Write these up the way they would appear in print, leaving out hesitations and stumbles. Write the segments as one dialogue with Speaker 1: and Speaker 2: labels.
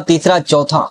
Speaker 1: 3, 4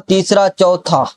Speaker 1: 3, 4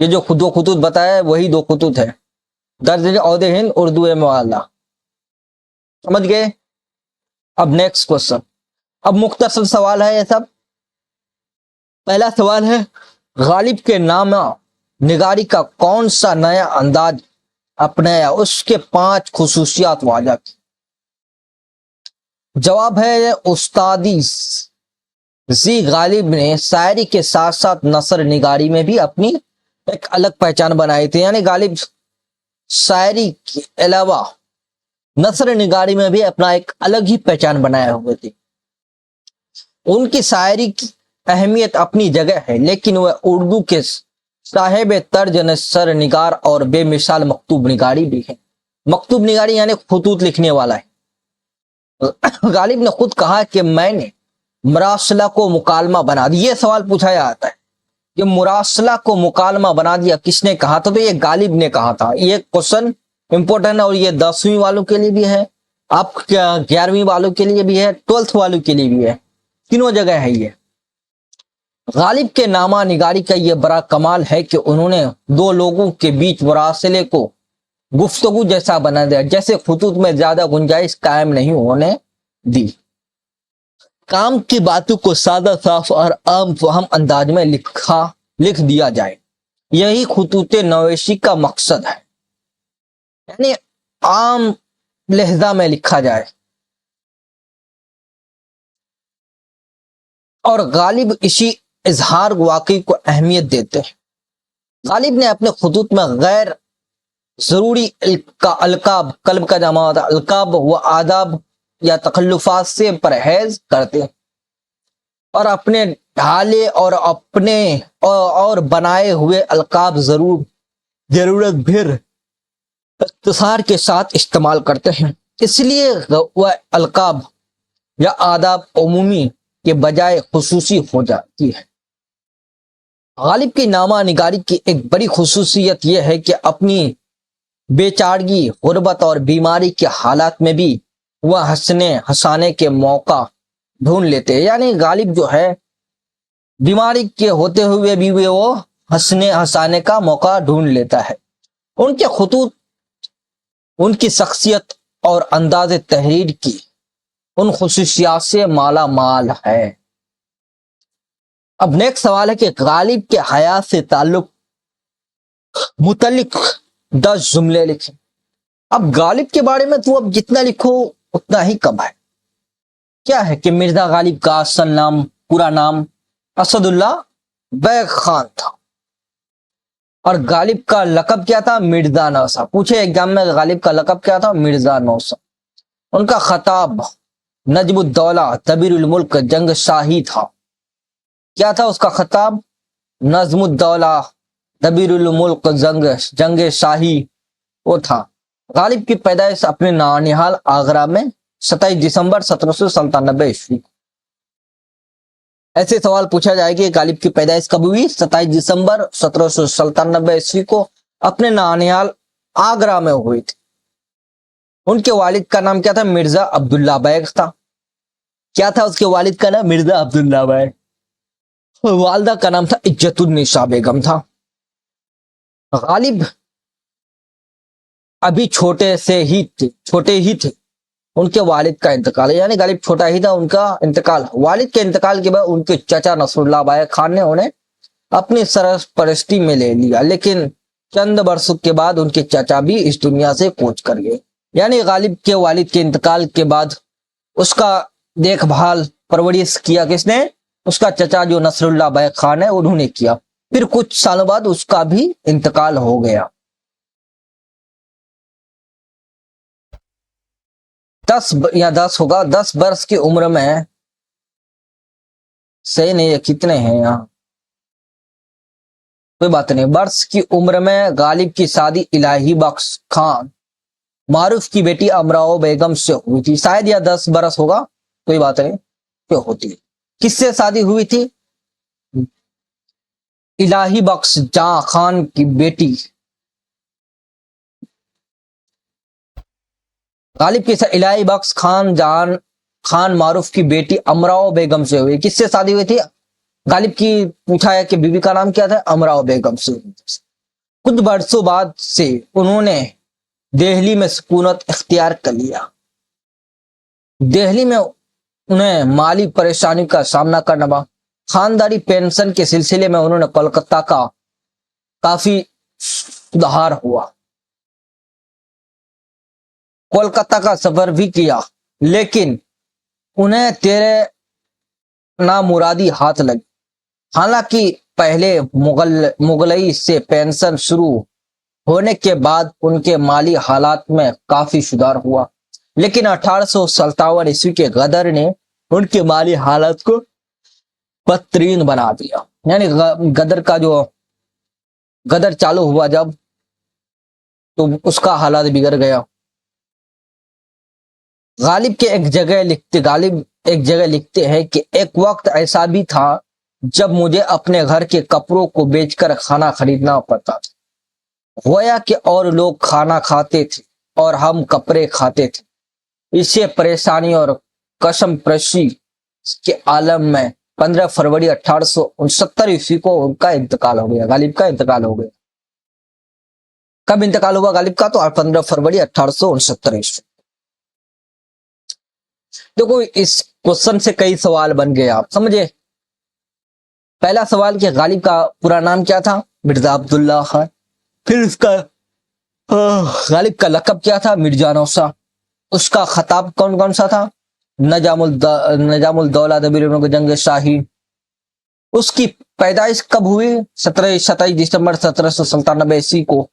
Speaker 1: یہ جو دو خطوط بتایا ہے وہی دو خطوط ہے، درج عہد ہند اردو معلیٰ. سمجھ گئے؟ اب نیکسٹ کوشچن، اب مختصر سوال ہے یہ سب. پہلا سوال ہے غالب کے نامہ نگاری کا کون سا نیا انداز اپنایا، اس کے 5 خصوصیات واضح کی. جواب ہے استادی زی غالب نے شاعری کے ساتھ ساتھ نثر نگاری میں بھی اپنی ایک الگ پہچان بنائی تھی. یعنی غالب شاعری کے علاوہ نثر نگاری میں بھی اپنا ایک الگ ہی پہچان بنائے ہوئے تھے. ان کی شاعری کی اہمیت اپنی جگہ ہے، لیکن وہ اردو کے صاحب طرز نثر نگار اور بے مثال مکتوب نگاری بھی ہے. مکتوب نگاری یعنی خطوط لکھنے والا ہے. غالب نے خود کہا کہ میں نے مراسلہ کو مکالمہ بنا دیا. یہ سوال پوچھا جاتا ہے کہ مراسلہ کو مکالمہ بنا دیا کس نے کہا، تو یہ غالب نے کہا تھا. یہ کوشچن امپورٹنٹ ہے اور یہ 10ویں والوں کے لیے بھی ہے، آپ 11ویں والوں کے لیے بھی ہے، 12th والوں کے لیے بھی ہے، تینوں جگہ ہے. یہ غالب کے نامہ نگاری کا یہ بڑا کمال ہے کہ انہوں نے دو لوگوں کے بیچ مراسلے کو گفتگو جیسا بنا دیا، جیسے خطوط میں زیادہ گنجائش قائم نہیں ہونے دی. کام کی باتوں کو سادہ صاف اور عام فہم انداز میں لکھ دیا جائے، یہی خطوط نویسی کا مقصد ہے. یعنی عام لہجہ میں لکھا جائے. اور غالب اسی اظہار واقعی کو اہمیت دیتے ہیں. غالب نے اپنے خطوط میں غیر ضروری القاب، قلب کا جمع ہوتا ہے، القاب و آداب یا تخلفات سے پرہیز کرتے ہیں، اور اپنے ڈھالے اور اپنے اور بنائے ہوئے القاب ضرورت بھر اختصار کے ساتھ استعمال کرتے ہیں. اس لیے وہ القاب یا آداب عمومی کے بجائے خصوصی ہو جاتی ہے. غالب کی نامہ نگاری کی ایک بڑی خصوصیت یہ ہے کہ اپنی بے چارگی، غربت اور بیماری کے حالات میں بھی وہ ہنسانے کے موقع ڈھونڈ لیتے ہیں. یعنی غالب جو ہے بیماری کے ہوتے ہوئے بھی وہ ہنسانے کا موقع ڈھونڈ لیتا ہے. ان کے خطوط ان کی شخصیت اور انداز تحریر کی ان خصوصیات سے مالا مال ہے. اب نیکسٹ سوال ہے کہ غالب کے حیات سے متعلق 10 جملے لکھیں. اب غالب کے بارے میں تو اب جتنا لکھو اتنا ہی کم ہے. کیا ہے کہ مرزا غالب کا اصل نام، پورا نام اسد اللہ بیگ خان تھا، اور غالب کا لقب کیا تھا؟ مرزا نوسہ. پوچھے ایگزام میں غالب کا لقب کیا تھا؟ مرزا نوسہ. ان کا خطاب نجم الدولہ دبیر الملک جنگ شاہی تھا. کیا تھا اس کا خطاب؟ نظم الدولہ دبیر الملک جنگ شاہی وہ تھا. غالب کی پیدائش اپنے نانیہال آگرہ میں 27 دسمبر 1797 عیسوی. ایسے سوال پوچھا جائے کہ غالب کی پیدائش کب ہوئی؟ 27 دسمبر 1797 عیسوی کو اپنے نانیہال آگرہ میں ہوئی تھی. ان کے والد کا نام کیا تھا؟ مرزا عبداللہ بیگ تھا. کیا تھا اس کے والد کا نام؟ مرزا عبداللہ بیگ. والدہ کا نام تھا عزت النساء بیگم تھا. غالب ابھی چھوٹے ہی تھے ان کے والد کا انتقال، یعنی غالب چھوٹا ہی تھا، ان کا انتقال. والد کے انتقال کے بعد ان کے چچا نصر اللہ بیگ خان نے انہیں اپنی سرپرستی میں لے لیا، لیکن چند برسوں کے بعد ان کے چچا بھی اس دنیا سے کوچ کر گئے. یعنی غالب کے والد کے انتقال کے بعد اس کا دیکھ بھال پرورش کیا کس نے؟ اس کا چچا جو نصر اللہ بیگ خان ہے انہوں نے کیا. پھر کچھ سالوں بعد اس کا بھی انتقال ہو گیا. 10 برس کی عمر میں، صحیح نہیں ہے کتنے ہیں یہاں، کوئی بات نہیں، برس کی عمر میں غالب کی شادی الہی بخش خان معروف کی بیٹی امراؤ بیگم سے ہوئی تھی. شاید یا 10 برس ہوگا، کوئی بات نہیں، کیوں ہوتی ہے. کس سے شادی ہوئی تھی؟ الہی بخش جاں خان کی بیٹی. غالب کی الہی بخش خان معروف کی بیٹی امراؤ بیگم سے ہوئی. کس سے شادی ہوئی تھی؟ غالب کی پوچھا ہے کہ بیوی کا نام کیا تھا؟ امراؤ بیگم سے. کچھ برسوں بعد سے انہوں نے دہلی میں سکونت اختیار کر لیا. دہلی میں انہیں مالی پریشانی کا سامنا کرنا پڑا. خاندانی پینشن کے سلسلے میں انہوں نے کولکتہ کا کافی سدھار ہوا. کولکتہ کا سفر بھی کیا لیکن انہیں تیرے نامرادی ہاتھ لگی. حالانکہ پہلے مغلئی سے پینشن شروع ہونے کے بعد ان کے مالی حالات میں کافی سدھار ہوا، لیکن 1857 کے غدر نے ان کے مالی حالات کو بدترین بنا دیا. یعنی غدر چالو ہوا جب تو اس کا حالات بگڑ گیا. غالب ایک جگہ لکھتے ہیں کہ ایک وقت ایسا بھی تھا جب مجھے اپنے گھر کے کپڑوں کو بیچ کر کھانا خریدنا پڑتا تھا. گویا کہ اور لوگ کھانا کھاتے تھے اور ہم کپڑے کھاتے تھے. اسے پریشانی اور قسم پرسی کے عالم میں 15 فروری 1869 کو ان کا انتقال ہو گیا. غالب کا انتقال ہو گیا. کب انتقال ہوا غالب کا؟ تو 15 فروری 1869. دیکھو اس کوشچن سے کئی سوال بن گئے، آپ سمجھے. پہلا سوال کہ غالب کا پورا نام کیا تھا؟ مرزا عبداللہ خان. پھر اس کا غالب کا لقب کیا تھا؟ مرزا نوشا. اس کا خطاب کون سا تھا؟ نظام الدولہ دبیر جنگ شاہی. اس کی پیدائش کب ہوئی؟ 27 دسمبر 1797 کو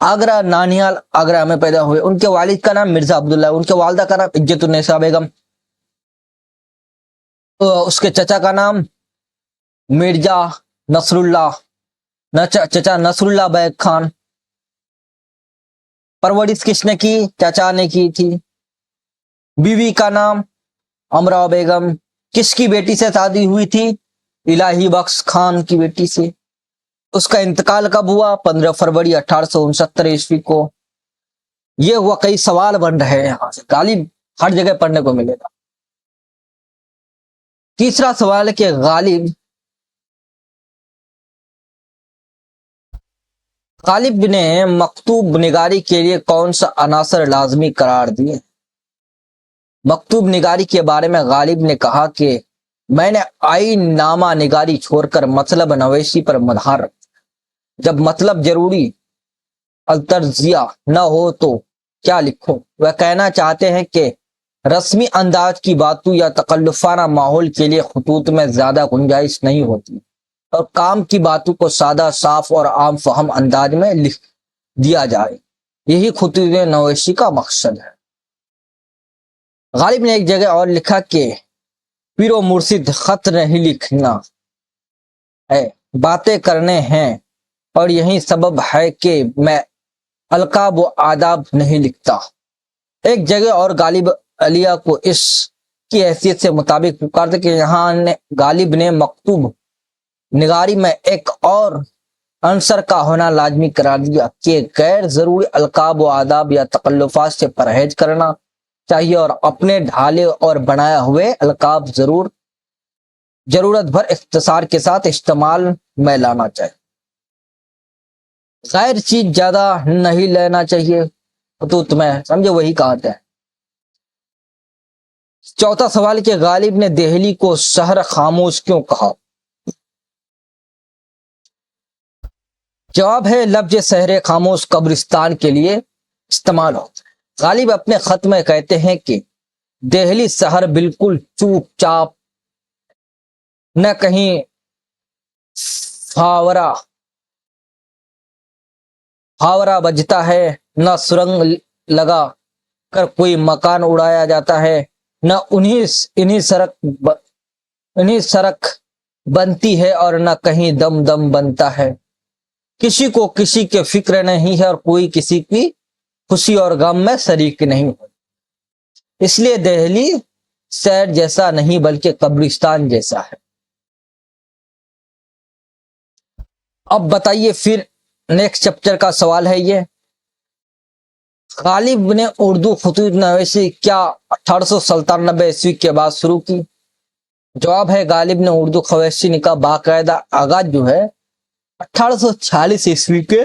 Speaker 1: آگرہ نانیال آگرہ میں پیدا ہوئے. ان کے والد کا نام مرزا عبداللہ، ان کے والدہ کا نام عزت النساء بیگم. اس کے چچا کا نام مرزا نصر اللہ بیگ خان. پرورش کس نے کی؟ چچا نے کی تھی. بیوی کا نام امراؤ بیگم. کس کی بیٹی سے شادی ہوئی تھی؟ الہی بخش خان کی بیٹی سے. اس کا انتقال کب ہوا؟ 15 فروری 1869 کو. یہ ہوا. کئی سوال بن رہے ہیں یہاں سے، غالب ہر جگہ پڑھنے کو ملے گا. تیسرا سوال ہے کہ غالب نے مکتوب نگاری کے لیے کون سا عناصر لازمی قرار دیے؟ مکتوب نگاری کے بارے میں غالب نے کہا کہ میں نے آئین نامہ نگاری چھوڑ کر مطلب نویسی پر مدار رکھا. جب مطلب ضروری التجزیہ نہ ہو تو کیا لکھو. وہ کہنا چاہتے ہیں کہ رسمی انداز کی باتوں یا تکلفانہ ماحول کے لیے خطوط میں زیادہ گنجائش نہیں ہوتی اور کام کی باتوں کو سادہ، صاف اور عام فہم انداز میں لکھ دیا جائے. یہی خطوط نویسی کا مقصد ہے. غالب نے ایک جگہ اور لکھا کہ پیر و مرشد خط نہیں لکھنا ہے، باتیں کرنے ہیں، اور یہی سبب ہے کہ میں القاب و آداب نہیں لکھتا. ایک جگہ اور غالب علیہ کو اس کی حیثیت سے مطابق پکارتے کہ یہاں غالب نے مکتوب نگاری میں ایک اور عنصر کا ہونا لازمی قرار دیا کہ غیر ضروری القاب و آداب یا تکلفات سے پرہیز کرنا چاہیے اور اپنے ڈھالے اور بنایا ہوئے القاب ضرورت بھر اختصار کے ساتھ استعمال میں لانا چاہیے. غیر چیز زیادہ نہیں لینا چاہیے خطوط میں، سمجھے، وہی کہتے ہیں. چوتھا سوال کہ غالب نے دہلی کو شہر خاموش کیوں کہا؟ جواب ہے لفظ شہر خاموش قبرستان کے لیے استعمال ہوتا ہے. غالب اپنے خط میں کہتے ہیں کہ دہلی شہر بالکل چوپ چاپ، نہ کہیں ہاورا بجتا ہے، نہ سرنگ لگا کر کوئی مکان اڑایا جاتا ہے، نہ انہی سڑک بنتی ہے اور نہ کہیں دم بنتا ہے. کسی کو کسی کے فکر نہیں ہے اور کوئی کسی کی خوشی اور غم میں شریک نہیں ہے. اس لیے دہلی شہر جیسا نہیں بلکہ قبرستان جیسا ہے. اب بتائیے پھر نیکسٹ چیپٹر کا سوال ہے یہ، غالب نے اردو خطوط نویسی کیا 1897 کے بعد شروع کی؟ جواب ہے غالب نے اردو خط نویسی کا باقاعدہ آغاز جو ہے 1846 کے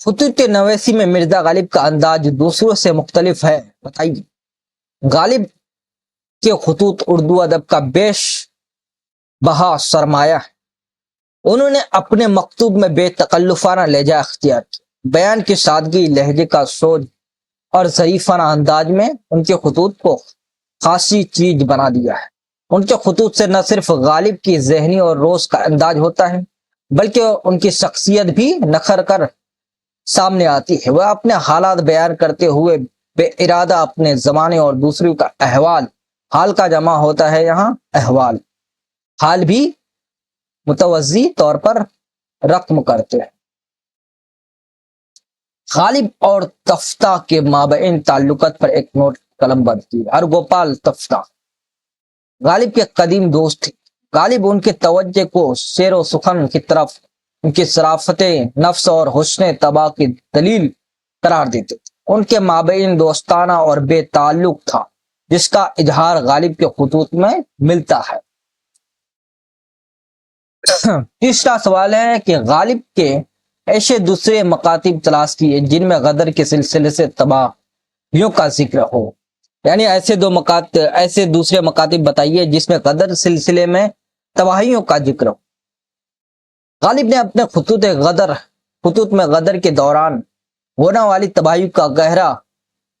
Speaker 1: خطوط نویسی میں مرزا غالب کا انداز دوسروں سے مختلف ہے، بتائیے۔ غالب کے خطوط اردو ادب کا بیش بہا سرمایہ ہے۔ انہوں نے اپنے مکتوب میں بے تکلفانہ لہجہ اختیار کیا، بیان کی سادگی، لہجے کا سوج اور ظریفانہ انداز میں ان کے خطوط کو خاصی چیز بنا دیا ہے۔ ان کے خطوط سے نہ صرف غالب کی ذہنی اور روز کا انداز ہوتا ہے، بلکہ ان کی شخصیت بھی نکھر کر سامنے آتی ہے۔ وہ اپنے حالات بیان کرتے ہوئے بے ارادہ اپنے زمانے اور دوسروں کا احوال، حال کا جمع ہوتا ہے یہاں احوال، حال بھی متوازی طور پر رقم کرتے ہیں۔ غالب اور تفتہ کے مابین تعلقات پر ایک نوٹ قلم بند کی۔ ہرگوپال تفتہ غالب کے قدیم دوست تھے۔ غالب ان کے توجہ کو شعر و سخن کی طرف ان کی شرافت نفس اور حسن طبع کی دلیل قرار دیتے تھے۔ ان کے مابین دوستانہ اور بے تعلق تھا، جس کا اظہار غالب کے خطوط میں ملتا ہے۔ تیسرا سوال ہے کہ غالب کے ایسے دوسرے مکاتب تلاش کیے جن میں غدر کے سلسلے سے تباہیوں کا ذکر ہو، یعنی ایسے دوسرے مکاتب بتائیے جس میں غدر سلسلے میں تباہیوں کا ذکر ہو۔ غالب نے اپنے خطوط میں غدر کے دوران ہونے والی تباہیوں کا گہرا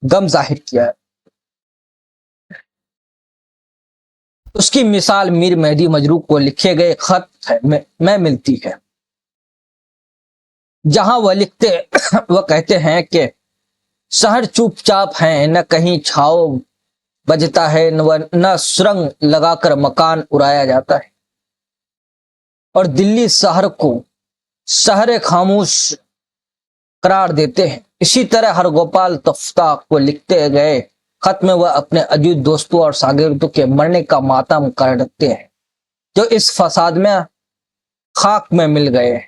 Speaker 1: غم ظاہر کیا ہے۔ اس کی مثال میر مہدی مجروح کو لکھے گئے خط میں ملتی ہے، جہاں وہ کہتے ہیں کہ شہر چوپ چاپ ہیں، نہ کہیں چھاؤ بجتا ہے، نہ سرنگ لگا کر مکان اڑایا جاتا ہے، اور دلی شہر کو شہر خاموش قرار دیتے ہیں۔ اسی طرح ہرگوپال تفتہ کو لکھتے گئے خط میں وہ اپنے عزیز دوستوں اور شاگردوں کے مرنے کا ماتم کرتے ہیں، جو اس فساد میں خاک میں مل گئے ہیں۔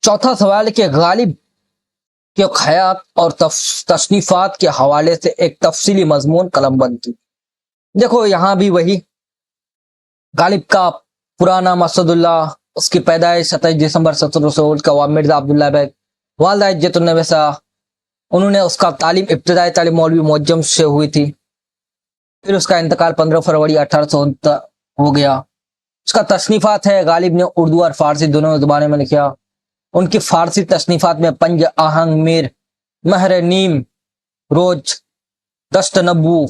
Speaker 1: چوتھا سوال کہ غالب کے خیات اور تصنیفات کے حوالے سے ایک تفصیلی مضمون قلم بند کی۔ دیکھو یہاں بھی وہی غالب کا پورا نام اسد اللہ، اس کی پیدائش 27 دسمبر 1716 کا، مرزا عبداللہ بیگ، والدہ عزت النویسہ، انہوں نے اس کا ابتدائی تعلیم مولوی معجم سے ہوئی تھی، پھر اس کا انتقال 15 فروری 1869 ہو گیا۔ اس کا تصنیفات ہے، غالب نے اردو اور فارسی دونوں زبانوں میں لکھا۔ ان کی فارسی تصنیفات میں پنج آہنگ میر، مہر نیم روز، دست نبو،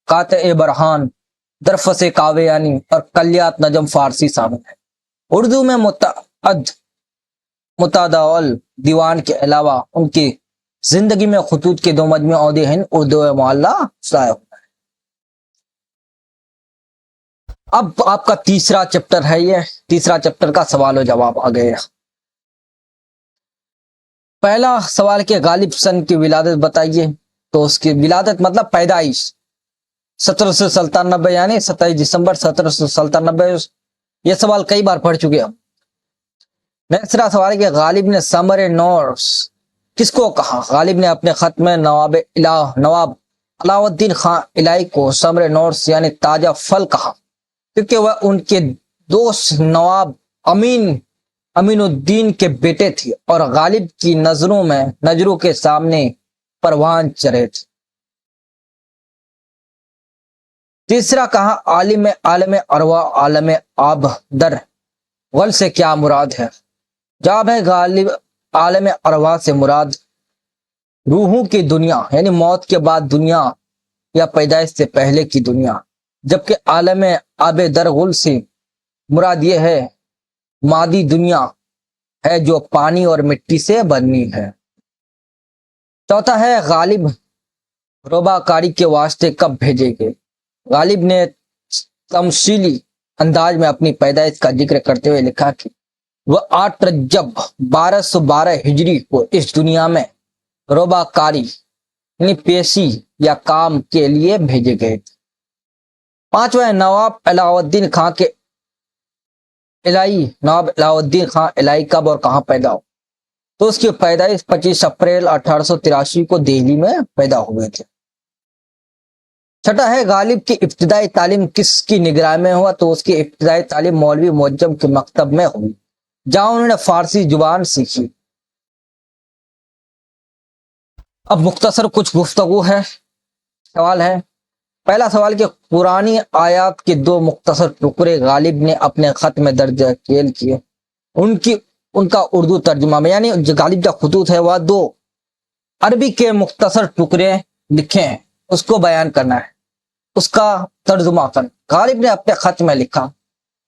Speaker 1: قاطع برہان، درفس کاویانی اور کلیات نجم فارسی شامل ہے۔ اردو میں متداول دیوان کے علاوہ ان کی زندگی میں خطوط کے 2 مجموعے عود ہند اردو معلی شائع ہوتا ہے۔ اب آپ کا تیسرا چیپٹر ہے، یہ تیسرا چیپٹر کا سوال و جواب آ گیا۔ پہلا سوال کہ غالب سن کی ولادت بتائیے، تو اس کی ولادت مطلب پیدائش 1797 یعنی 27 دسمبر 1797۔ یہ سوال کئی بار پڑھ چکے ہم۔ دوسرا سوال کہ غالب نے ثمر نورس کس کو کہا؟ غالب نے اپنے خط میں نواب علاؤ الدین خان الہی کو ثمر نورس یعنی تازہ پھل کہا، کیونکہ وہ ان کے دوست نواب امین الدین کے بیٹے تھے اور غالب کی نظروں کے سامنے پروان چڑھے تھے۔ تیسرا کہا عالم ارواح عالم آبدر غل سے کیا مراد ہے؟ جواب ہے غالب عالم ارواح سے مراد روحوں کی دنیا یعنی موت کے بعد دنیا یا پیدائش سے پہلے کی دنیا، جبکہ عالم آبدر غل سے مراد یہ ہے مادی دنیا ہے جو پانی اور مٹی سے بنی ہے۔ چوتھا ہے غالب روبہ کاری کے واسطے کب بھیجے گئے؟ غالب نے تمثیلی انداز میں اپنی پیدائش کا ذکر کرتے ہوئے لکھا کہ وہ 8 رجب 1212 ہجری کو اس دنیا میں روبہ کاری یعنی پیشی یا کام کے لیے بھیجے گئے تھے۔ پانچواں نواب علاؤ الدین خان الہی کب اور کہاں پیدا ہو؟ تو اس کی پیدائش 25 اپریل 1883 کو دہلی میں پیدا ہوئے تھے۔ چھٹا ہے غالب کی ابتدائی تعلیم کس کی نگرانی میں ہوا؟ تو اس کی ابتدائی تعلیم مولوی معجم کے مکتب میں ہوئی، جہاں انہوں نے فارسی زبان سیکھی۔ اب مختصر کچھ گفتگو ہے، سوال ہے۔ پہلا سوال کہ پرانی آیات کے 2 مختصر ٹکڑے غالب نے اپنے خط میں درج ذیل کیے، ان کا اردو ترجمہ میں، یعنی جو غالب کا خطوط ہے وہ 2 عربی کے مختصر ٹکڑے لکھے ہیں، اس کو بیان کرنا ہے، اس کا ترجمہ کرنا۔ غالب نے اپنے خط میں لکھا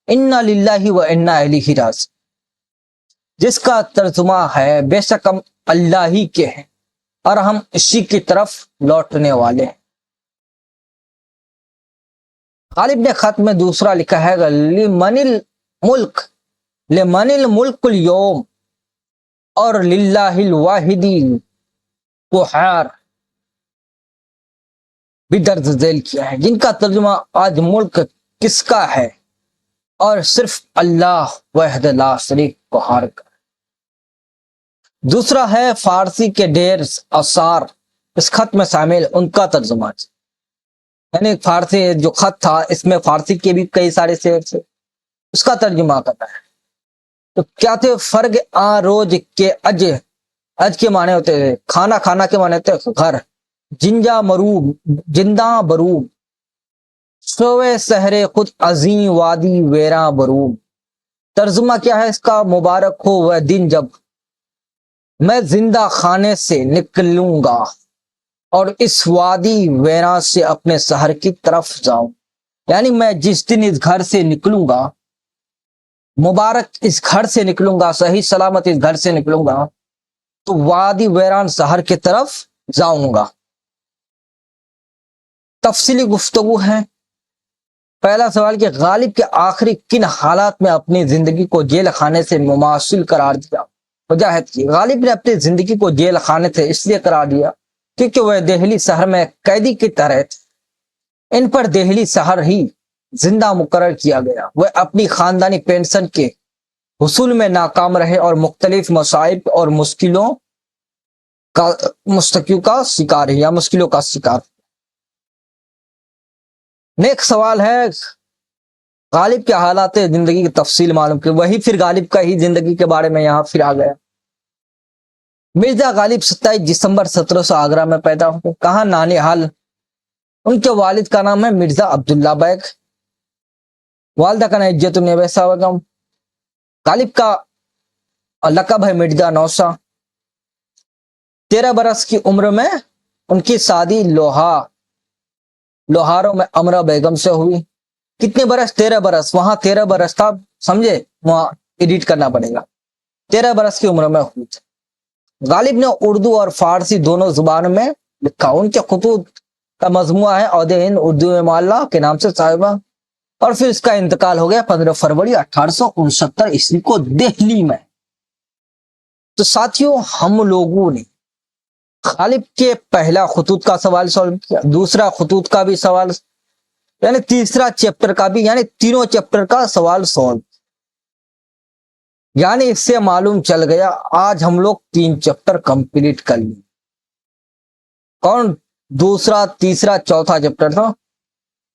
Speaker 1: انا للہ و انا الیہ راجعون، جس کا ترجمہ ہے بے شک ہم اللہ ہی کے ہیں اور ہم اسی کی طرف لوٹنے والے ہیں۔ غالب نے خط میں دوسرا لکھا ہے لمن الملک اليوم، اور للہ الواحد القہار بھی درج ذیل کیا ہے، جن کا ترجمہ آج ملک کس کا ہے اور صرف اللہ وحدہ لا شریک قہار کا۔ دوسرا ہے فارسی کے ڈھیر آثار اس خط میں شامل، ان کا ترجمہ، یعنی فارسی جو خط تھا اس میں فارسی کے بھی کئی سارے شعر تھے، اس کا ترجمہ کرنا ہے۔ تو کیا تھے فرق روز کے اج کے معنی ہوتے ہیں کھانا، کھانا کے معنی ہوتے ہیں گھر، جندہ بروب، سوئے سہرے خود عظیم وادی ویراں بروب۔ ترجمہ کیا ہے اس کا؟ مبارک ہو وہ دن جب میں زندہ خانے سے نکلوں گا اور اس وادی ویراں سے اپنے شہر کی طرف جاؤں، یعنی میں جس دن اس گھر سے نکلوں گا، مبارک اس گھر سے نکلوں گا، صحیح سلامت اس گھر سے نکلوں گا، تو وادی ویران شہر کی طرف جاؤں گا۔ تفصیلی گفتگو ہے۔ پہلا سوال کہ غالب کے آخری کن حالات میں اپنی زندگی کو جیل خانے سے مماثل قرار دیا؟ وجاہت کی، غالب نے اپنی زندگی کو جیل خانے سے اس لیے قرار دیا کیونکہ وہ دہلی شہر میں قیدی کی طرح تھے، ان پر دہلی شہر ہی زندہ مقرر کیا گیا، وہ اپنی خاندانی پینشن کے حصول میں ناکام رہے اور مختلف مصائب اور مشکلوں کا شکار۔ نیک سوال ہے غالب کے حالات زندگی کی تفصیل معلوم کی، وہی پھر غالب کا ہی زندگی کے بارے میں یہاں پھر آ گیا۔ مرزا غالب 27 دسمبر 1700 آگرہ میں پیدا ہوئے۔ کہاں؟ نانیہال۔ ان کے والد کا نام ہے مرزا عبداللہ بیگ، والدہ کا نام عزت النبیسہ بیگم۔ غالب کا لقب ہے مرزا نوشہ۔ 13 برس کی عمر میں ان کی شادی لوہاروں میں امرا بیگم سے ہوئی۔ کتنے برس؟ 13 برس، وہاں 13 برس تھا، سمجھے، وہاں ایڈٹ کرنا پڑے گا۔ 13 برس کی عمر میں ہوئی تھی۔ غالب نے اردو اور فارسی دونوں زبانوں میں لکھا۔ ان کے خطوط کا مجموعہ ہے عہد ہند اردو معلّہ کے نام سے صاحبہ، اور پھر اس کا انتقال ہو گیا 15 فروری 1869 عیسوی کو دہلی میں۔ تو ساتھیوں، ہم لوگوں نے غالب کے پہلا خطوط کا سوال سالو کیا، دوسرا خطوط کا بھی سوال، یعنی تیسرا چیپٹر کا بھی، یعنی تینوں چیپٹر کا سوال سالو، یعنی اس سے معلوم چل گیا آج ہم لوگ 3 چیپٹر کمپلیٹ کر لیں۔ کون؟ دوسرا، تیسرا، چوتھا چیپٹر تھا،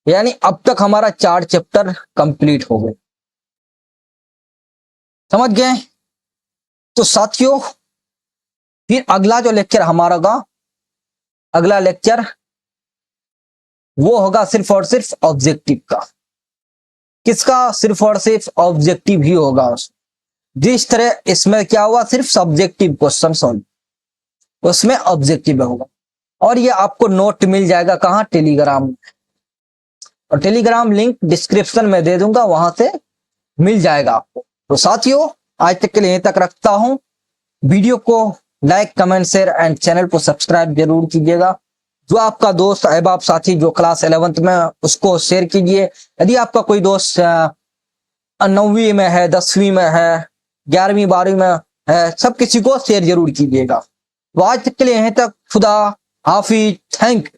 Speaker 1: یعنی اب تک ہمارا 4 چیپٹر کمپلیٹ ہو گئے۔ سمجھ گئے؟ تو ساتھیوں، پھر اگلا جو لیکچر ہمارا ہوگا، اگلا لیکچر وہ ہوگا صرف اور صرف آبجیکٹو کا۔ کس کا؟ صرف اور صرف آبجیکٹو ہی ہوگا۔ جس طرح اس میں کیا ہوا، صرف سبجیکٹو کوسچن سالو، اس میں آبجیکٹو ہوگا، اور یہ آپ کو نوٹ مل جائے گا کہاں؟ ٹیلی گرام میں، اور ٹیلی گرام لنک ڈسکرپشن میں دے دوں گا، وہاں سے مل جائے گا آپ کو۔ تو ساتھیوں، آج تک کے لیے یہیں تک رکھتا ہوں۔ ویڈیو کو like, comment, share and channel کو سبسکرائب ضرور کیجیے گا۔ جو آپ کا دوست احباب ساتھی جو کلاس 11 میں، اس کو شیئر کیجیے۔ یدی آپ کا کوئی دوست 9ویں میں ہے، 10ویں میں ہے، 11ویں 12ویں میں ہے، سب کسی کو شیئر ضرور کیجیے گا۔ تو آج تک کے لیے یہیں تک، خدا حافظ، تھینک